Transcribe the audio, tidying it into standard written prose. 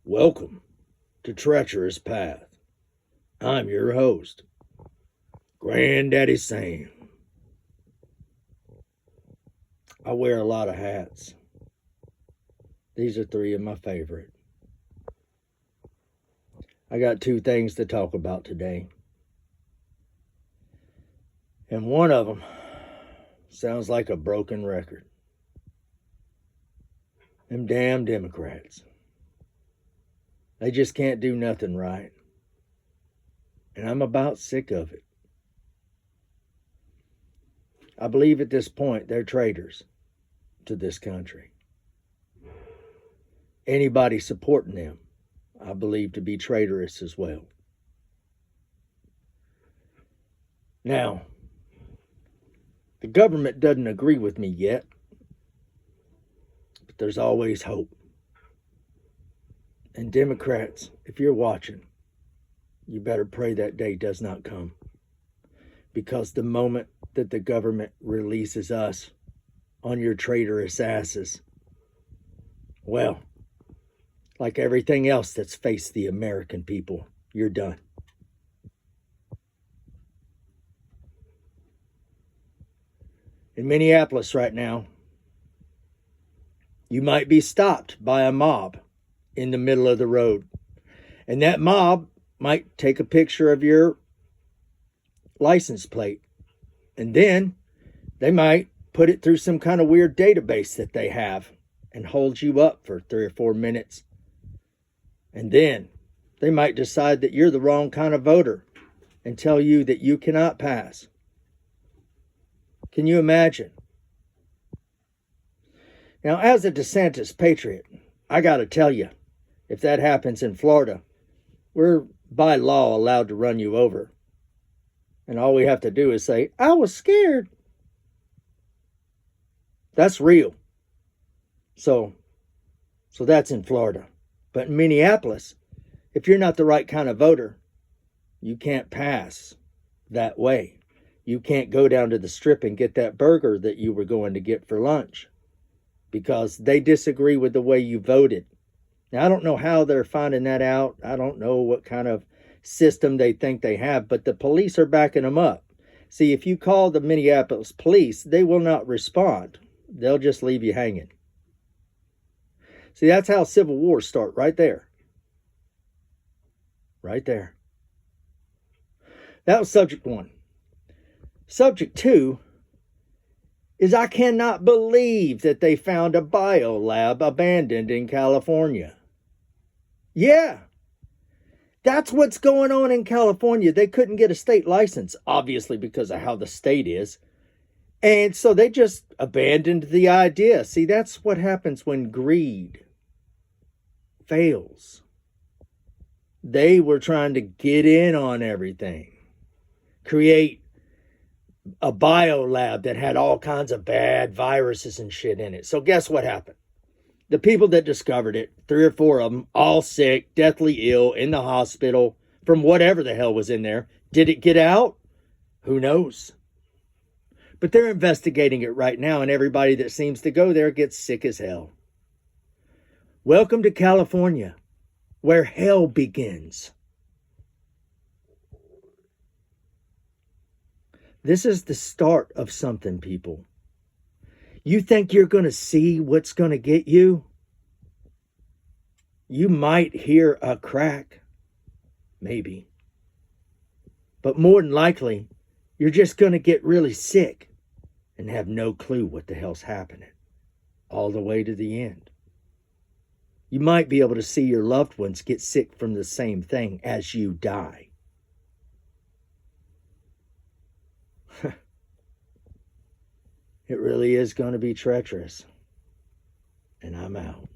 Welcome to Treacherous Path. I'm your host, Granddaddy Sam. I wear a lot of hats. These are three of my favorite. I got two things to talk about today. And one of them sounds like a broken record. Them damn Democrats. They just can't do nothing right. And I'm about sick of it. I believe at this point they're traitors to this country. Anybody supporting them, I believe to be traitorous as well. Now, the government doesn't agree with me yet, but there's always hope. And Democrats, if you're watching, you better pray that day does not come. Because the moment that the government releases us on your traitorous asses, well, like everything else that's faced the American people, you're done. In Minneapolis right now, you might be stopped by a mob in the middle of the road. And that mob might take a picture of your license plate. And then they might put it through some kind of weird database that they have and hold you up for 3 or 4 minutes. And then they might decide that you're the wrong kind of voter and tell you that you cannot pass. Can you imagine? Now, as a DeSantis patriot, I got to tell you, if that happens in Florida, we're by law allowed to run you over. And all we have to do is say, I was scared. That's real. So that's in Florida. But in Minneapolis, if you're not the right kind of voter, you can't pass that way. You can't go down to the strip and get that burger that you were going to get for lunch because they disagree with the way you voted. Now, I don't know how they're finding that out. I don't know what kind of system they think they have, but the police are backing them up. See, if you call the Minneapolis police, they will not respond. They'll just leave you hanging. See, that's how civil wars start, right there. Right there. That was subject one. Subject two is I cannot believe that they found a biolab abandoned in California. Yeah, that's what's going on in California. They couldn't get a state license, obviously because of how the state is. And so they just abandoned the idea. See, that's what happens when greed fails. They were trying to get in on everything, create a biolab that had all kinds of bad viruses and shit in it. So guess what happened? The people that discovered it, 3 or 4 of them, all sick, deathly ill, in the hospital, from whatever the hell was in there. Did it get out? Who knows? But they're investigating it right now, and everybody that seems to go there gets sick as hell. Welcome to California, where hell begins. This is the start of something, people. You think you're going to see what's going to get you? You might hear a crack. Maybe. But more than likely, you're just going to get really sick and have no clue what the hell's happening all the way to the end. You might be able to see your loved ones get sick from the same thing as you die. It really is going to be treacherous. And I'm out.